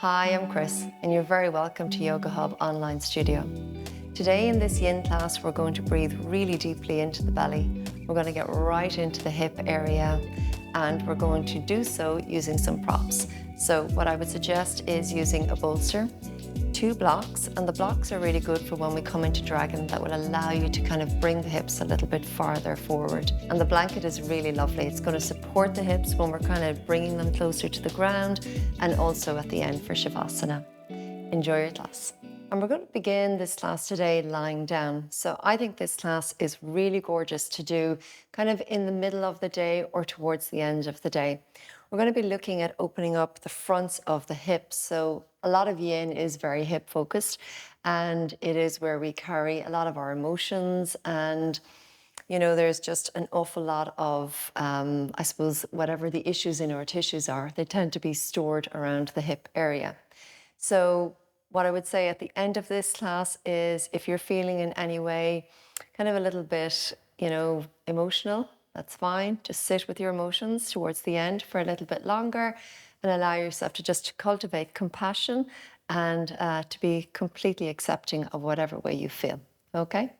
Hi, I'm Chris, and you're very welcome to Yoga Hub Online Studio. Today in this yin class, we're going to breathe really deeply into the belly. We're going to get right into the hip area, and we're going to do so using some props. So what I would suggest is using a bolster, 2 blocks, and the blocks are really good for when we come into dragon. That will allow you to kind of bring the hips a little bit farther forward. And the blanket is really lovely. It's going to support the hips when we're kind of bringing them closer to the ground, and also at the end for Shavasana. Enjoy your class. And we're going to begin this class today lying down. So I think this class is really gorgeous to do kind of in the middle of the day or towards the end of the day. We're going to be looking at opening up the fronts of the hips. So a lot of yin is very hip focused, and it is where we carry a lot of our emotions, and there's just an awful lot of, I suppose, whatever the issues in our tissues are, they tend to be stored around the hip area. So what I would say at the end of this class is if you're feeling in any way kind of a little bit, emotional, that's fine. Just sit with your emotions towards the end for a little bit longer and allow yourself to just cultivate compassion and to be completely accepting of whatever way you feel, okay?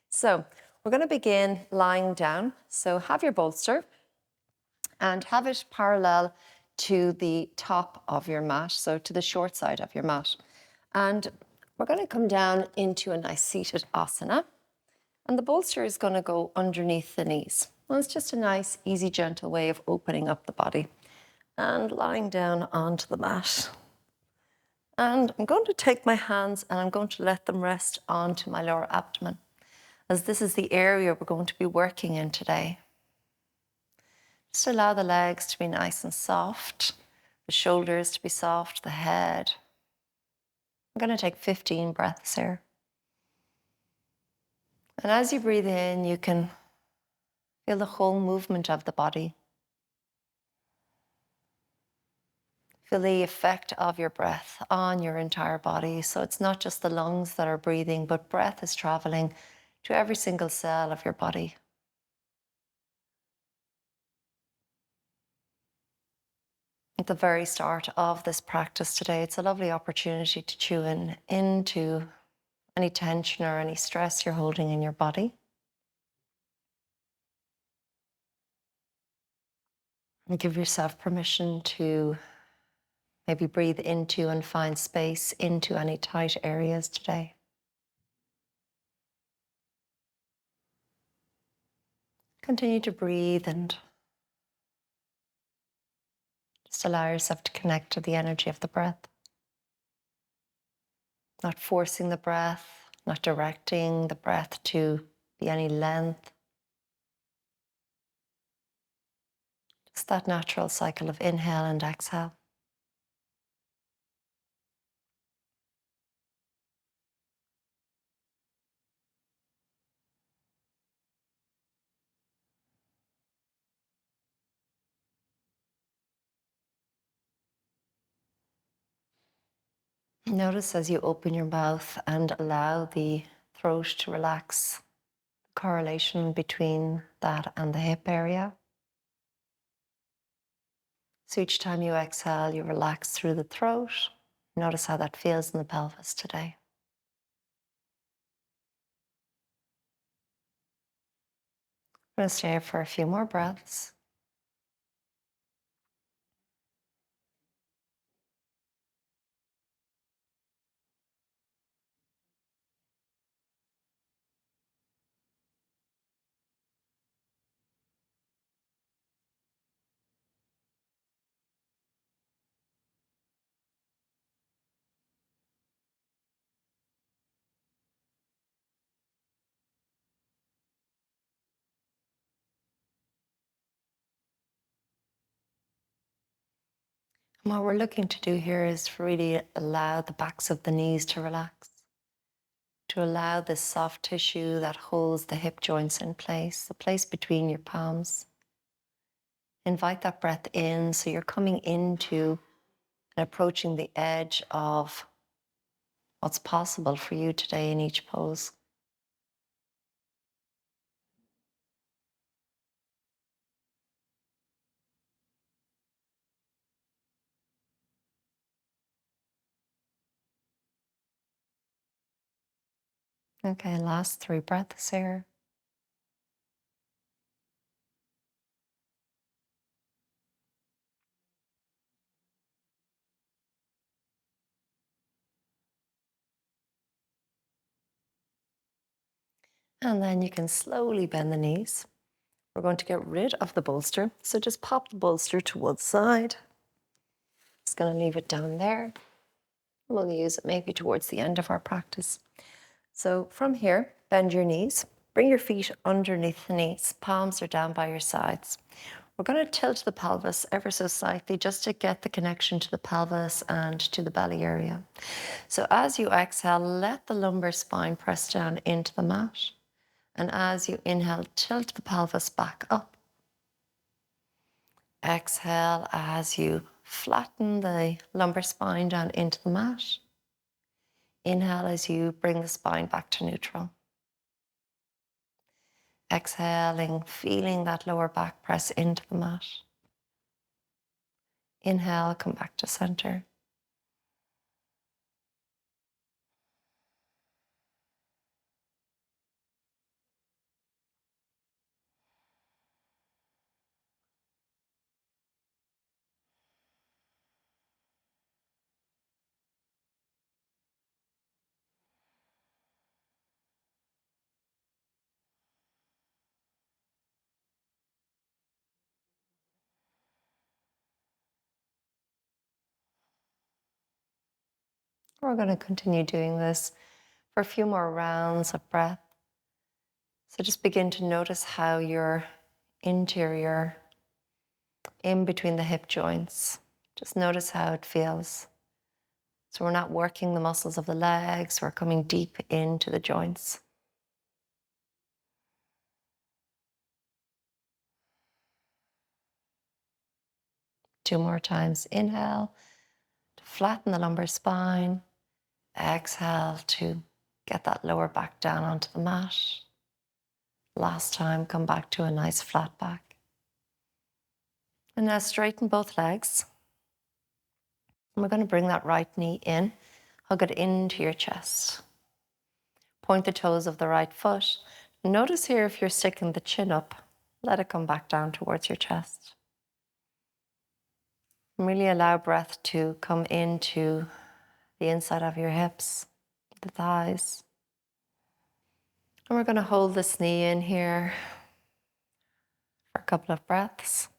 So we're going to begin lying down. So have your bolster and have it parallel to the top of your mat, so to the short side of your mat. And we're going to come down into a nice seated asana. And the bolster is going to go underneath the knees. Well, it's just a nice, easy, gentle way of opening up the body. And lying down onto the mat. And I'm going to take my hands and I'm going to let them rest onto my lower abdomen, as this is the area we're going to be working in today. Just allow the legs to be nice and soft, the shoulders to be soft, the head. I'm going to take 15 breaths here. And as you breathe in, you can feel the whole movement of the body. Feel the effect of your breath on your entire body. So it's not just the lungs that are breathing, but breath is traveling to every single cell of your body. At the very start of this practice today, it's a lovely opportunity to tune into any tension or any stress you're holding in your body. And give yourself permission to maybe breathe into and find space into any tight areas today. Continue to breathe and just allow yourself to connect to the energy of the breath. Not forcing the breath, not directing the breath to be any length. Just that natural cycle of inhale and exhale. Notice as you open your mouth and allow the throat to relax, the correlation between that and the hip area. So each time you exhale, you relax through the throat. Notice how that feels in the pelvis today. I'm going to stay here for a few more breaths. And what we're looking to do here is really allow the backs of the knees to relax, to allow this soft tissue that holds the hip joints in place, the place between your palms. Invite that breath in, so you're coming into and approaching the edge of what's possible for you today in each pose. Okay, last 3 breaths here. And then you can slowly bend the knees. We're going to get rid of the bolster. So just pop the bolster to one side. Just going to leave it down there. We'll use it maybe towards the end of our practice. So from here, bend your knees. Bring your feet underneath the knees. Palms are down by your sides. We're going to tilt the pelvis ever so slightly just to get the connection to the pelvis and to the belly area. So as you exhale, let the lumbar spine press down into the mat. And as you inhale, tilt the pelvis back up. Exhale as you flatten the lumbar spine down into the mat. Inhale as you bring the spine back to neutral. Exhaling, feeling that lower back press into the mat. Inhale, come back to center. We're going to continue doing this for a few more rounds of breath. So just begin to notice how your interior, in between the hip joints, just notice how it feels. So we're not working the muscles of the legs, we're coming deep into the joints. 2 more times. Inhale to flatten the lumbar spine. Exhale to get that lower back down onto the mat. Last time, come back to a nice flat back. And now straighten both legs. And we're going to bring that right knee in, hug it into your chest. Point the toes of the right foot. Notice here if you're sticking the chin up, let it come back down towards your chest. And really allow breath to come into the inside of your hips, the thighs. And we're going to hold this knee in here for a couple of breaths.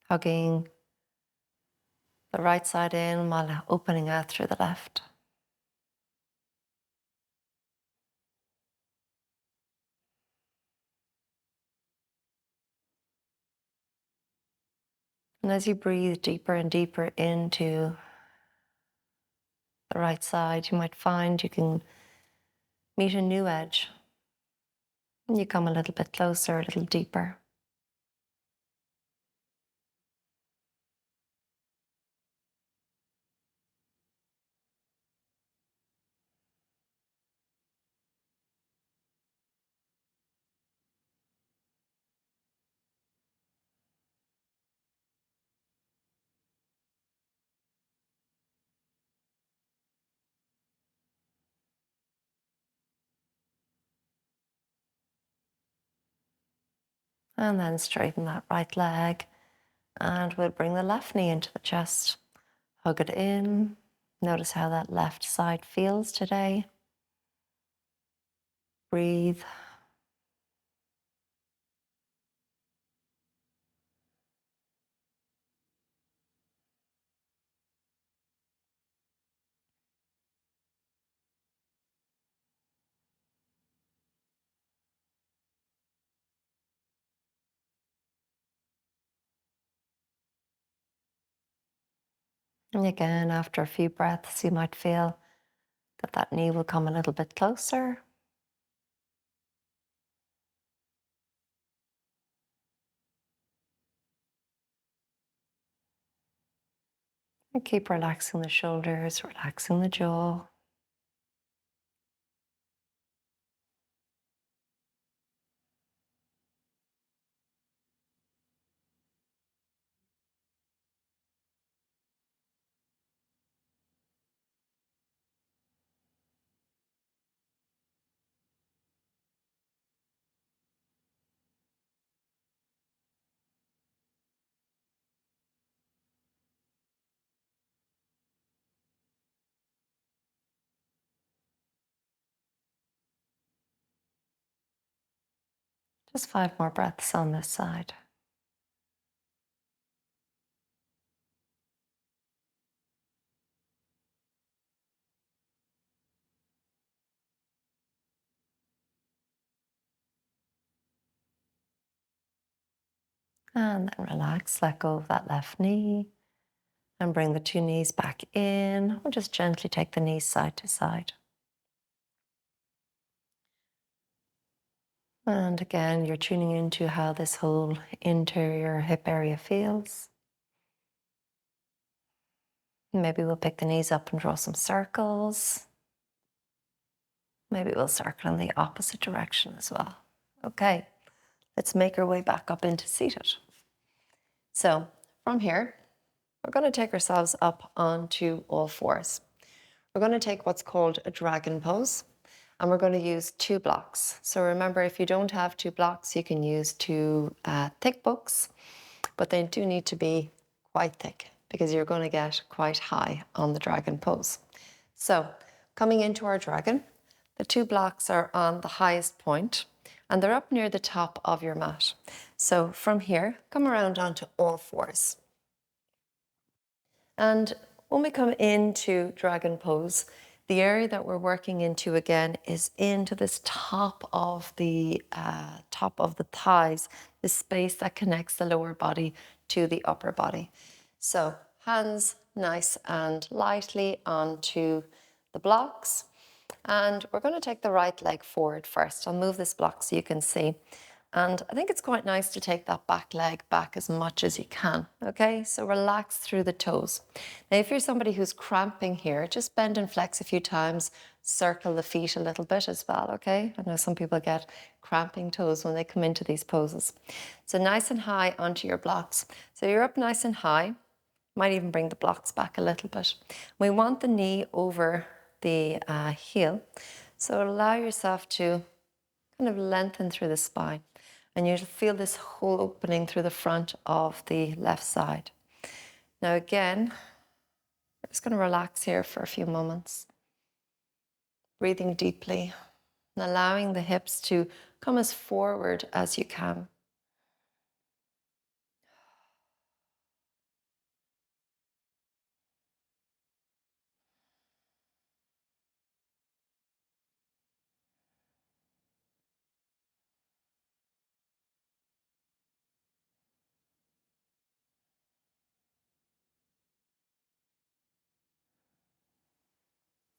Hugging the right side in while opening out through the left. And as you breathe deeper and deeper into the right side, you might find you can meet a new edge. And you come a little bit closer, a little deeper. And then straighten that right leg. And we'll bring the left knee into the chest. Hug it in. Notice how that left side feels today. Breathe. And again, after a few breaths, you might feel that that knee will come a little bit closer. And keep relaxing the shoulders, relaxing the jaw. Just 5 more breaths on this side. And then relax, let go of that left knee and bring the 2 knees back in, or just gently take the knees side to side. And again, you're tuning into how this whole interior hip area feels. Maybe we'll pick the knees up and draw some circles. Maybe we'll circle in the opposite direction as well. Okay, let's make our way back up into seated. So from here, we're going to take ourselves up onto all fours. We're going to take what's called a dragon pose, and we're going to use 2 blocks. So remember, if you don't have 2 blocks, you can use 2 thick books, but they do need to be quite thick because you're going to get quite high on the dragon pose. So coming into our dragon, the 2 blocks are on the highest point and they're up near the top of your mat. So from here, come around onto all fours. And when we come into dragon pose, the area that we're working into again is into this top of the thighs, the space that connects the lower body to the upper body. So hands nice and lightly onto the blocks. And we're going to take the right leg forward first. I'll move this block so you can see. And I think it's quite nice to take that back leg back as much as you can, okay? So relax through the toes. Now, if you're somebody who's cramping here, just bend and flex a few times, circle the feet a little bit as well, okay? I know some people get cramping toes when they come into these poses. So nice and high onto your blocks. So you're up nice and high. Might even bring the blocks back a little bit. We want the knee over the heel. So allow yourself to kind of lengthen through the spine. And you'll feel this whole opening through the front of the left side. Now again, we're just going to relax here for a few moments. Breathing deeply and allowing the hips to come as forward as you can.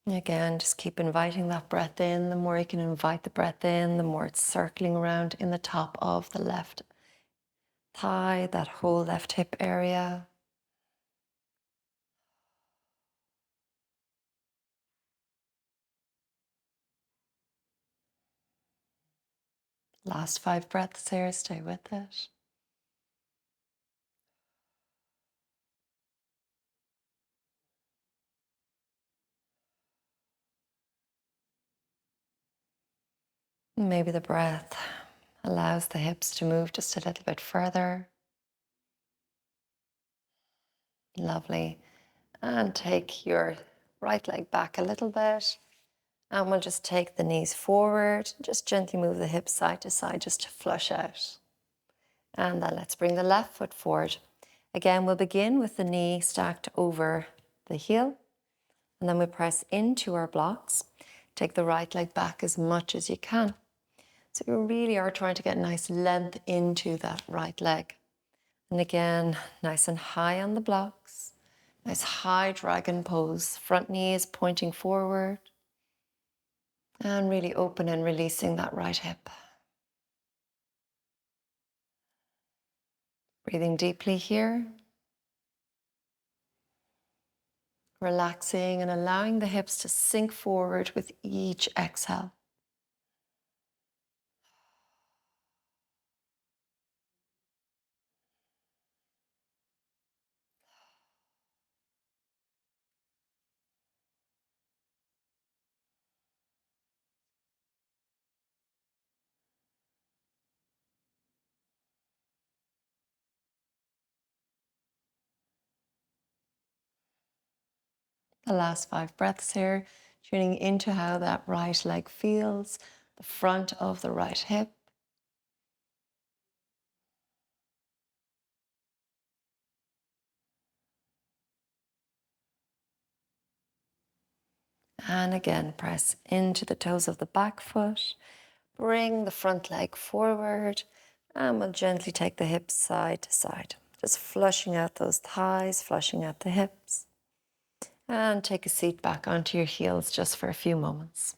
Again, just keep inviting that breath in. The more you can invite the breath in, the more it's circling around in the top of the left thigh, that whole left hip area. Last 5 breaths here, stay with it. Maybe the breath allows the hips to move just a little bit further. Lovely. And take your right leg back a little bit. And we'll just take the knees forward. Just gently move the hips side to side just to flush out. And then let's bring the left foot forward. Again, we'll begin with the knee stacked over the heel. And then we press into our blocks. Take the right leg back as much as you can. So you really are trying to get nice length into that right leg. And again, nice and high on the blocks. Nice high dragon pose. Front knee is pointing forward. And really open and releasing that right hip. Breathing deeply here. Relaxing and allowing the hips to sink forward with each exhale. The last 5 breaths here, tuning into how that right leg feels, the front of the right hip. And again, press into the toes of the back foot. Bring the front leg forward, and we'll gently take the hips side to side. Just flushing out those thighs, flushing out the hips. And take a seat back onto your heels just for a few moments.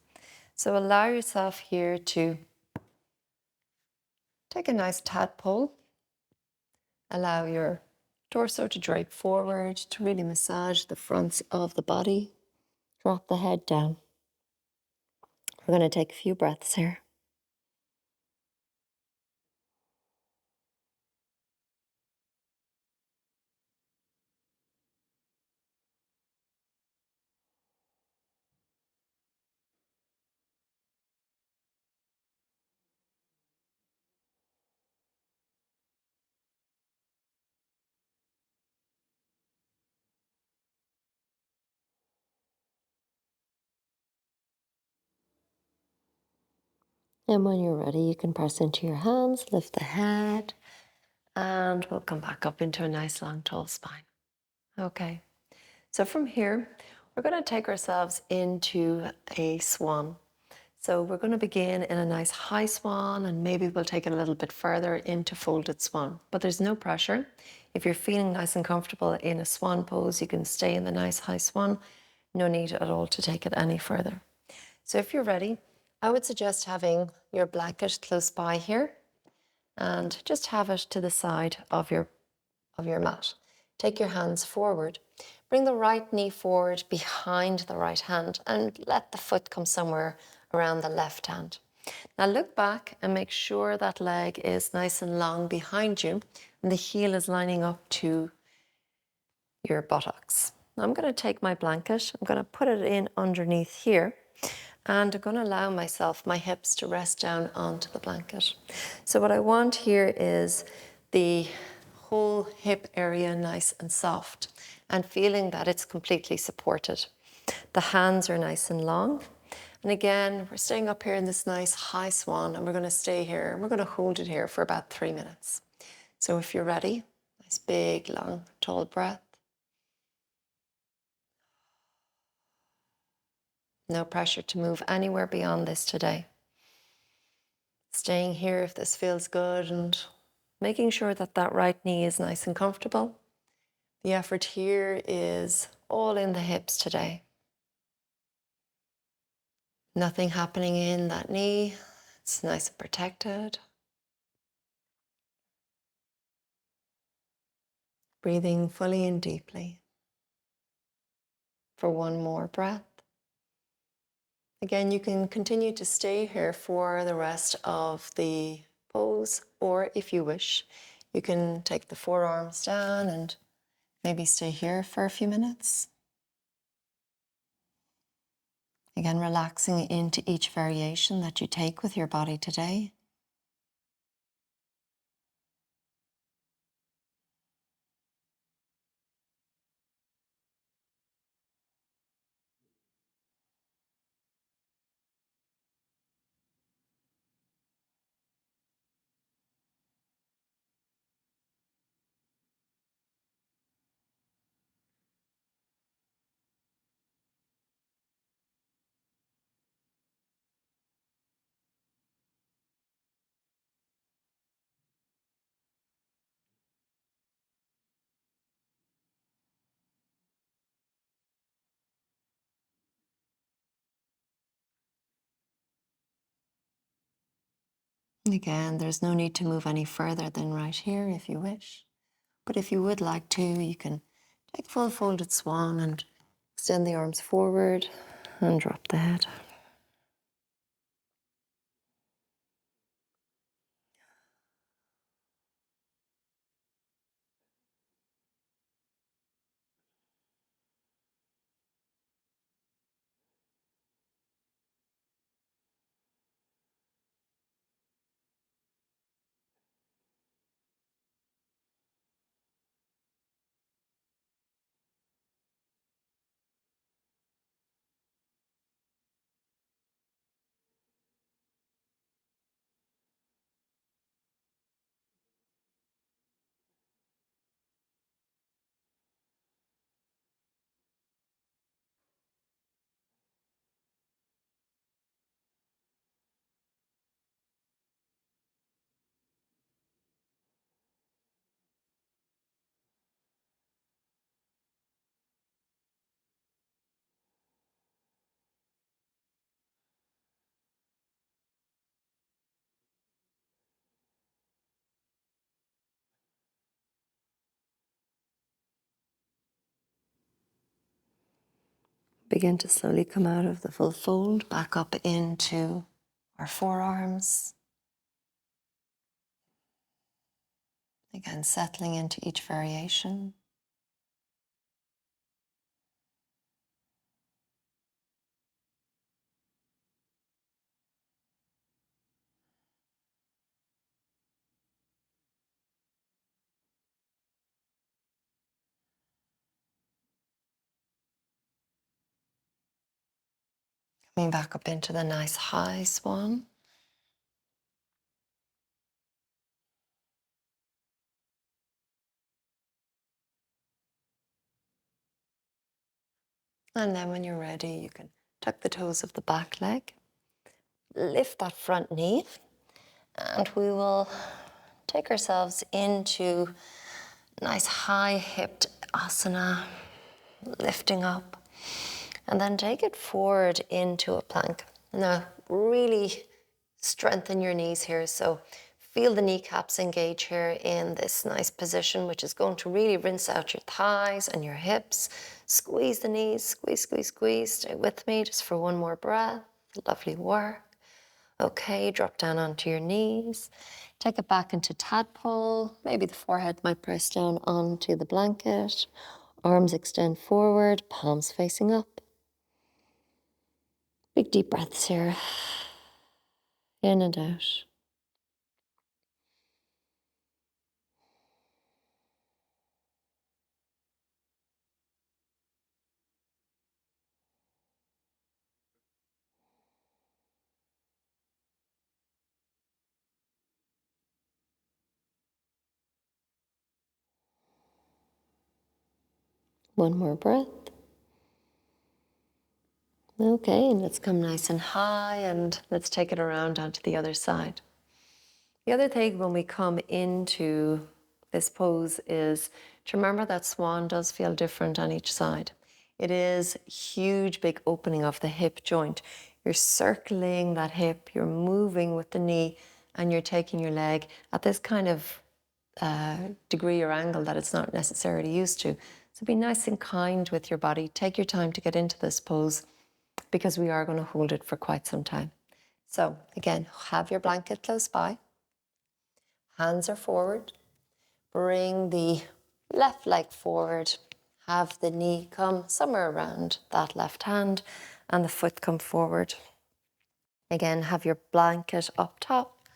So allow yourself here to take a nice tadpole. Allow your torso to drape forward to really massage the fronts of the body. Drop the head down. We're going to take a few breaths here. And when you're ready, you can press into your hands, lift the head, and we'll come back up into a nice long tall spine. Okay, so from here, we're going to take ourselves into a swan. So we're going to begin in a nice high swan, and maybe we'll take it a little bit further into folded swan. But there's no pressure. If you're feeling nice and comfortable in a swan pose, you can stay in the nice high swan. No need at all to take it any further. So if you're ready, I would suggest having your blanket close by here and just have it to the side of your mat. Take your hands forward. Bring the right knee forward behind the right hand and let the foot come somewhere around the left hand. Now look back and make sure that leg is nice and long behind you and the heel is lining up to your buttocks. Now I'm going to take my blanket, I'm going to put it in underneath here, and I'm going to allow myself, my hips to rest down onto the blanket. So what I want here is the whole hip area nice and soft and feeling that it's completely supported. The hands are nice and long. And again, we're staying up here in this nice high swan, and we're going to stay here and we're going to hold it here for about 3 minutes. So if you're ready, nice big, long, tall breath. No pressure to move anywhere beyond this today. Staying here if this feels good and making sure that that right knee is nice and comfortable. The effort here is all in the hips today. Nothing happening in that knee. It's nice and protected. Breathing fully and deeply for one more breath. Again, you can continue to stay here for the rest of the pose, or if you wish, you can take the forearms down and maybe stay here for a few minutes. Again, relaxing into each variation that you take with your body today. And again, there's no need to move any further than right here if you wish. But if you would like to, you can take full folded swan and extend the arms forward and drop the head. begin to slowly come out of the full fold, back up into our forearms. Again, settling into each variation. Coming back up into the nice high swan. And then when you're ready, you can tuck the toes of the back leg, lift that front knee, and we will take ourselves into nice high hipped asana, lifting up, and then take it forward into a plank. Now, really strengthen your knees here. So feel the kneecaps engage here in this nice position, which is going to really rinse out your thighs and your hips. Squeeze the knees, squeeze, squeeze, squeeze. Stay with me just for one more breath. Lovely work. Okay, drop down onto your knees. Take it back into tadpole. Maybe the forehead might press down onto the blanket. Arms extend forward, palms facing up. Big deep breaths here. In and out. One more breath. Okay, and let's come nice and high and let's take it around onto the other side. The other thing when we come into this pose is to remember that swan does feel different on each side. It is a huge, big opening of the hip joint. You're circling that hip, you're moving with the knee, and you're taking your leg at this kind of degree or angle that it's not necessarily used to. So be nice and kind with your body. Take your time to get into this pose because we are going to hold it for quite some time. So again, have your blanket close by. Hands are forward. Bring the left leg forward. Have the knee come somewhere around that left hand and the foot come forward. Again, have your blanket up top.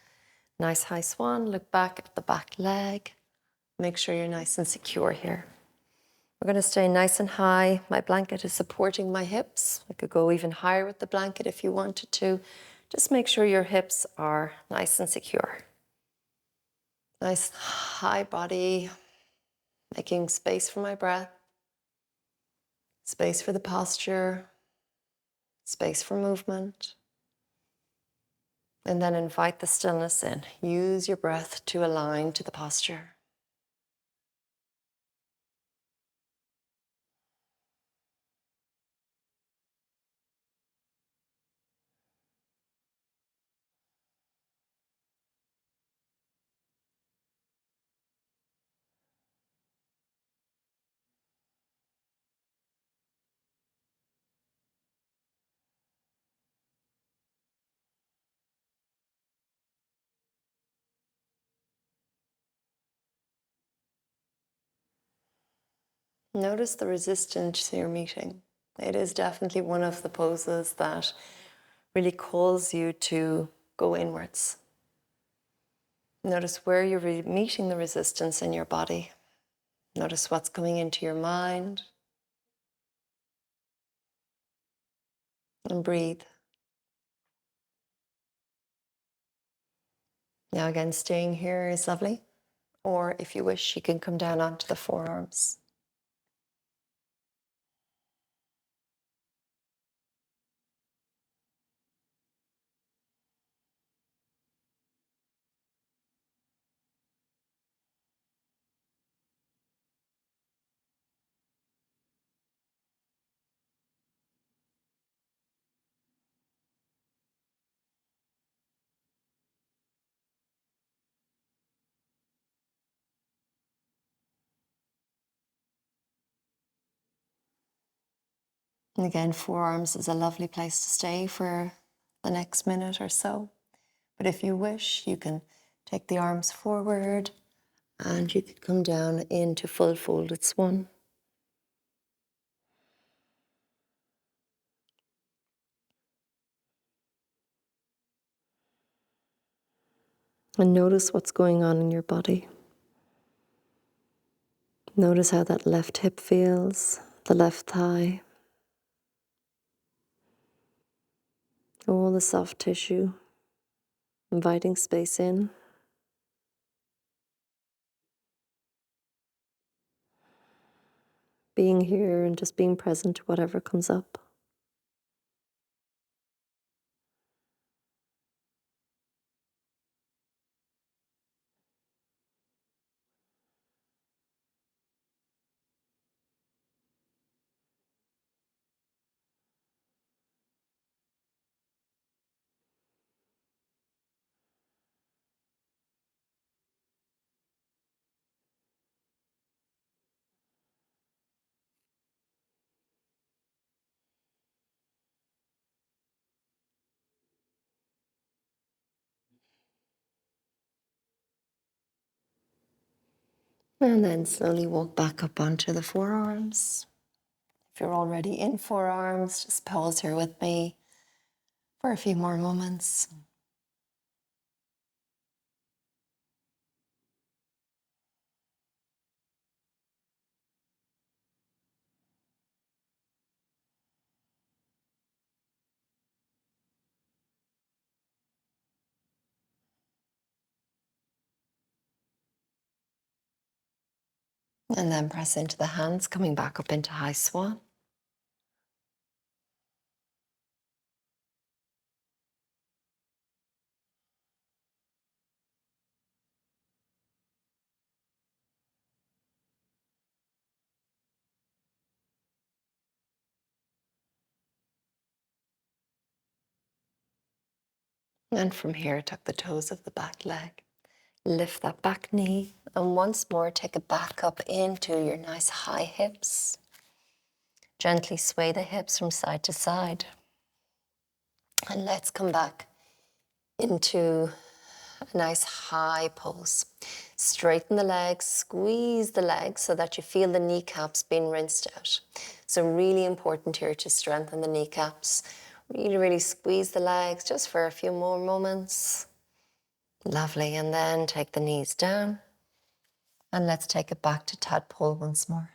Nice high swan. Look back at the back leg. Make sure you're nice and secure here. We're going to stay nice and high. My blanket is supporting my hips. I could go even higher with the blanket if you wanted to. Just make sure your hips are nice and secure. Nice high body, making space for my breath, space for the posture, space for movement. And then invite the stillness in. Use your breath to align to the posture. Notice the resistance you're meeting. It is definitely one of the poses that really calls you to go inwards. Notice where you're meeting the resistance in your body. Notice what's coming into your mind. And breathe. Now again, staying here is lovely. Or if you wish, you can come down onto the forearms. And again, forearms is a lovely place to stay for the next minute or so. But if you wish, you can take the arms forward and you could come down into full folded swan. And notice what's going on in your body. Notice how that left hip feels, the left thigh, all the soft tissue, inviting space in. Being here and just being present to whatever comes up. And then slowly walk back up onto the forearms. If you're already in forearms, just pause here with me for a few more moments. And then press into the hands, coming back up into high swan. And from here, tuck the toes of the back leg. Lift that back knee. And once more, take it back up into your nice high hips. Gently sway the hips from side to side. And let's come back into a nice high pose. Straighten the legs, squeeze the legs so that you feel the kneecaps being rinsed out. So really important here to strengthen the kneecaps. Really, really squeeze the legs just for a few more moments. Lovely. And then take the knees down. And let's take it back to tadpole once more.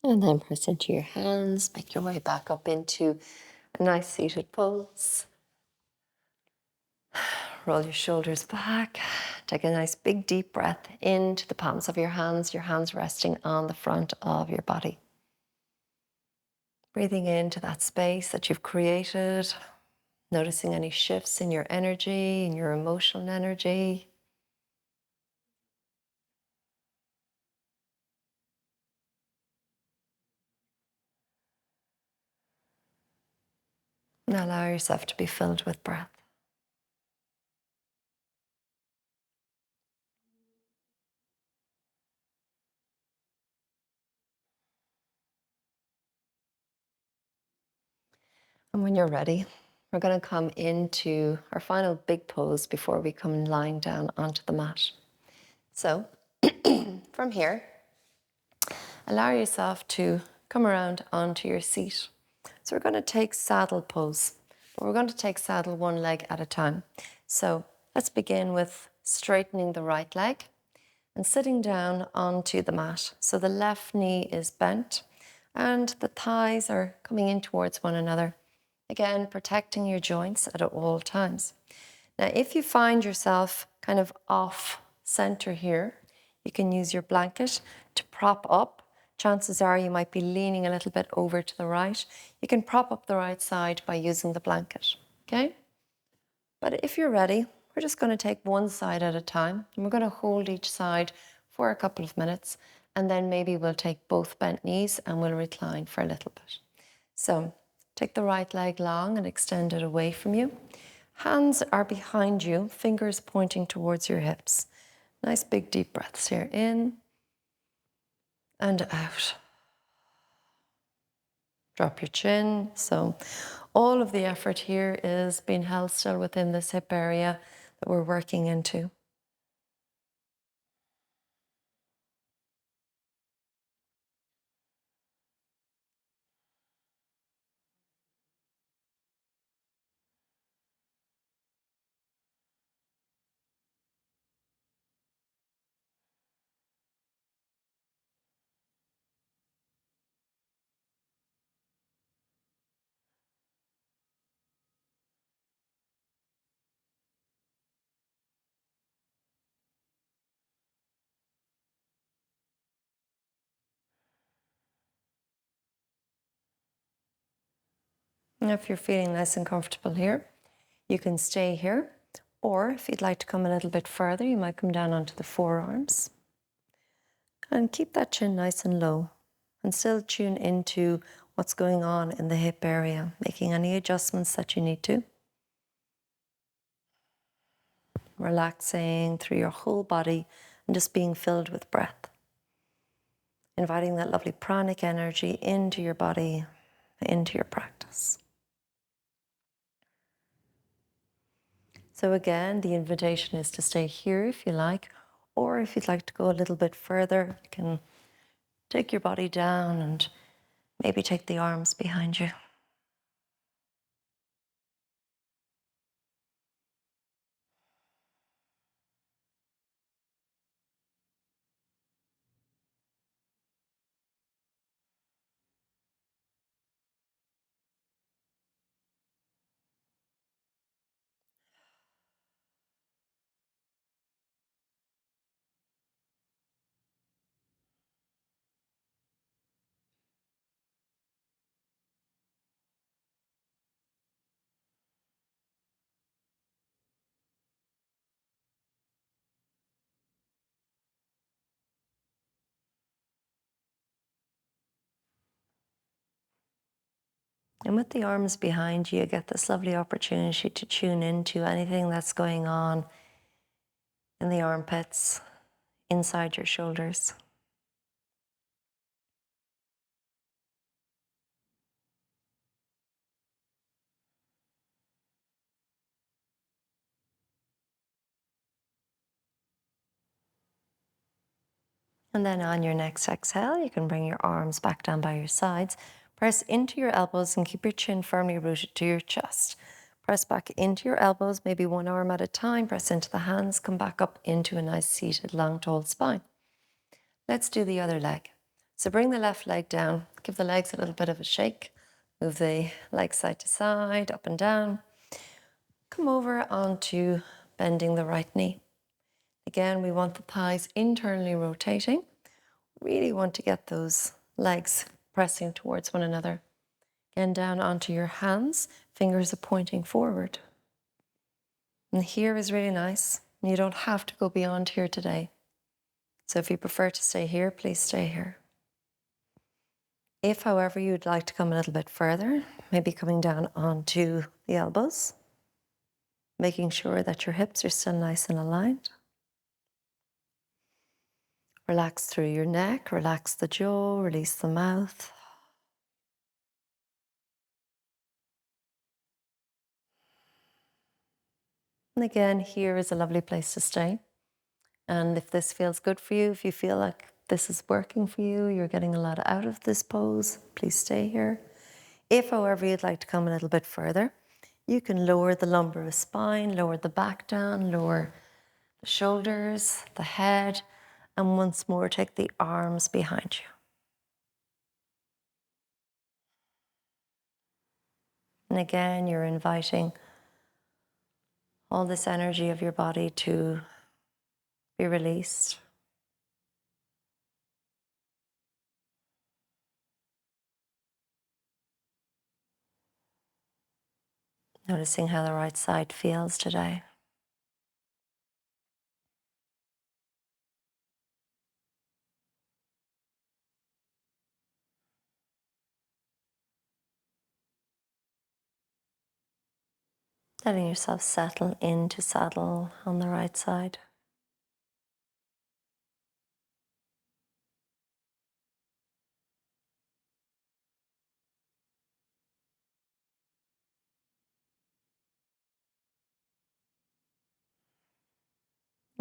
And then press into your hands, make your way back up into a nice seated pose. Roll your shoulders back. Take a nice big deep breath into the palms of your hands resting on the front of your body. Breathing into that space that you've created, noticing any shifts in your energy, in your emotional energy. And allow yourself to be filled with breath. And when you're ready, we're going to come into our final big pose before we come lying down onto the mat. So from here, allow yourself to come around onto your seat. So we're going to take saddle pose, but we're going to take saddle one leg at a time. So let's begin with straightening the right leg and sitting down onto the mat. So the left knee is bent and the thighs are coming in towards one another. Again, protecting your joints at all times. Now, if you find yourself kind of off center here, you can use your blanket to prop up. Chances are you might be leaning a little bit over to the right. You can prop up the right side by using the blanket, okay? But if you're ready, we're just going to take one side at a time, and we're going to hold each side for a couple of minutes, and then maybe we'll take both bent knees and we'll recline for a little bit. So take the right leg long and extend it away from you. Hands are behind you, fingers pointing towards your hips. Nice big deep breaths here, in and out. Drop your chin. So all of the effort here is being held still within this hip area that we're working into. And if you're feeling nice and comfortable here, you can stay here. Or if you'd like to come a little bit further, you might come down onto the forearms. And keep that chin nice and low. And still tune into what's going on in the hip area, making any adjustments that you need to. Relaxing through your whole body and just being filled with breath. Inviting that lovely pranic energy into your body, into your practice. So again, the invitation is to stay here if you like, or if you'd like to go a little bit further, you can take your body down and maybe take the arms behind you. And with the arms behind you, you get this lovely opportunity to tune into anything that's going on in the armpits, inside your shoulders. And then on your next exhale, you can bring your arms back down by your sides. Press into your elbows and keep your chin firmly rooted to your chest. Press back into your elbows, maybe one arm at a time. Press into the hands, come back up into a nice seated, long, tall spine. Let's do the other leg. So bring the left leg down, give the legs a little bit of a shake. Move the legs side to side, up and down. Come over onto bending the right knee. Again, we want the thighs internally rotating. Really want to get those legs pressing towards one another. Again, down onto your hands, fingers are pointing forward. And here is really nice. You don't have to go beyond here today. So if you prefer to stay here, please stay here. If, however, you'd like to come a little bit further, maybe coming down onto the elbows, making sure that your hips are still nice and aligned. Relax through your neck, relax the jaw, release the mouth. And again, here is a lovely place to stay. And if this feels good for you, if you feel like this is working for you, you're getting a lot out of this pose, please stay here. If, however, you'd like to come a little bit further, you can lower the lumbar spine, lower the back down, lower the shoulders, the head, and once more take the arms behind you. And again, you're inviting all this energy of your body to be released. Noticing how the right side feels today. Letting yourself settle into saddle on the right side.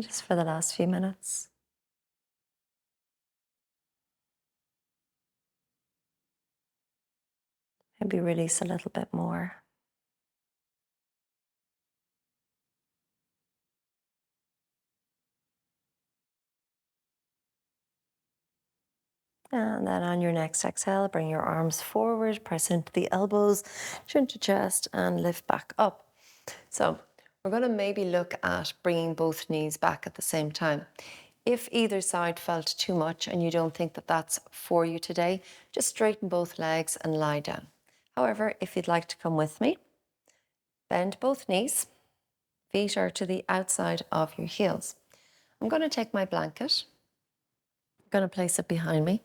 Just for the last few minutes. Maybe release a little bit more. And then on your next exhale, bring your arms forward, press into the elbows, chin to chest, and lift back up. So we're going to maybe look at bringing both knees back at the same time. If either side felt too much and you don't think that that's for you today, just straighten both legs and lie down. However, if you'd like to come with me, bend both knees, feet are to the outside of your heels. I'm going to take my blanket, I'm going to place it behind me,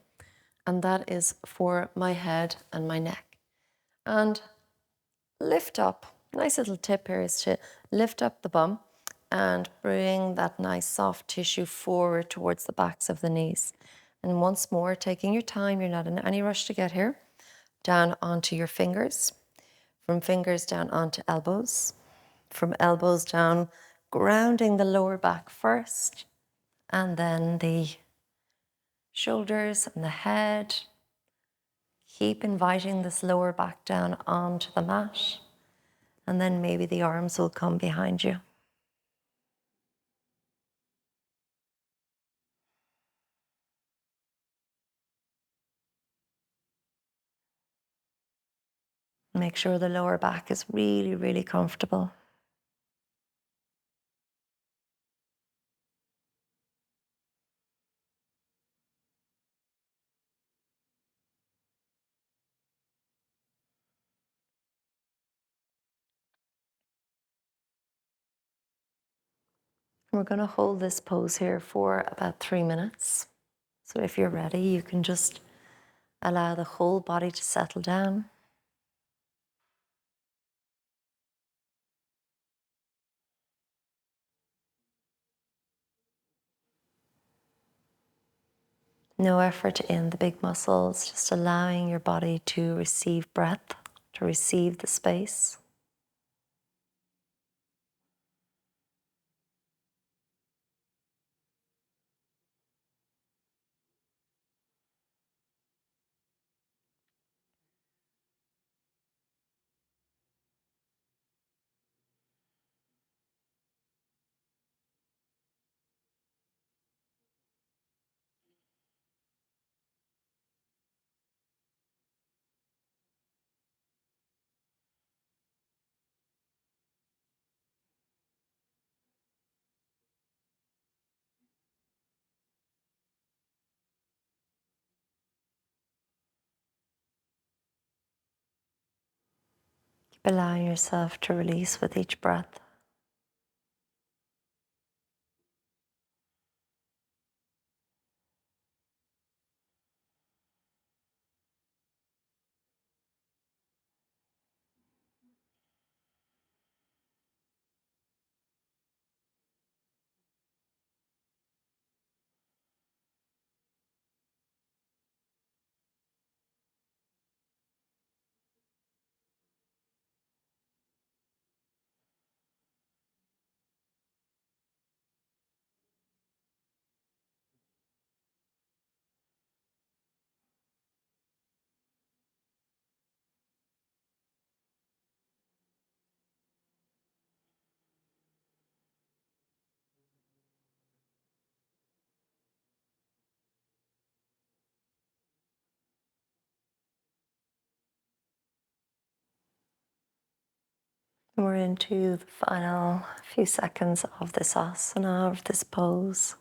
and that is for my head and my neck. And lift up, nice little tip here is to lift up the bum and bring that nice soft tissue forward towards the backs of the knees. And once more, taking your time, you're not in any rush to get here, down onto your fingers, from fingers down onto elbows, from elbows down, grounding the lower back first, and then the shoulders and the head. Keep inviting this lower back down onto the mat, and then maybe the arms will come behind you. Make sure the lower back is really, really comfortable. We're going to hold this pose here for about 3 minutes. So if you're ready, you can just allow the whole body to settle down. No effort in the big muscles, just allowing your body to receive breath, to receive the space. Keep allowing yourself to release with each breath. And we're into the final few seconds of this asana, of this pose.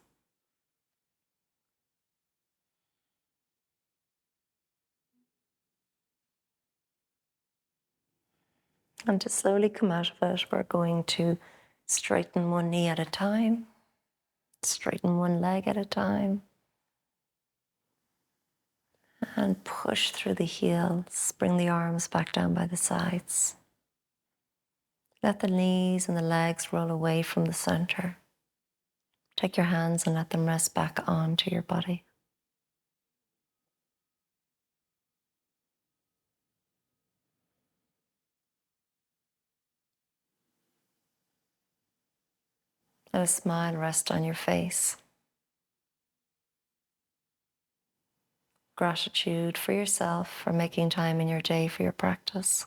And to slowly come out of it, we're going to straighten one knee at a time, straighten one leg at a time, and push through the heels. Bring the arms back down by the sides. Let the knees and the legs roll away from the center. Take your hands and let them rest back onto your body. Let a smile rest on your face. Gratitude for yourself for making time in your day for your practice.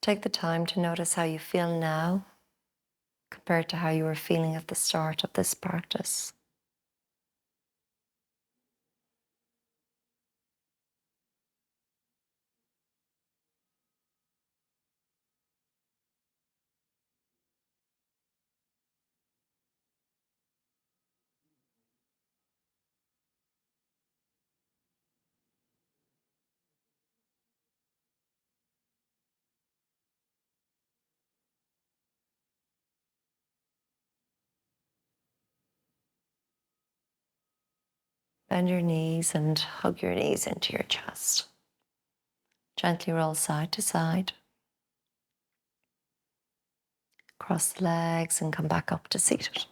Take the time to notice how you feel now compared to how you were feeling at the start of this practice. Bend your knees and hug your knees into your chest. Gently roll side to side. Cross the legs and come back up to seated.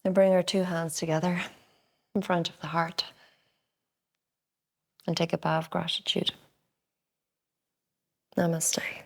And bring our two hands together in front of the heart. And take a bow of gratitude. Namaste.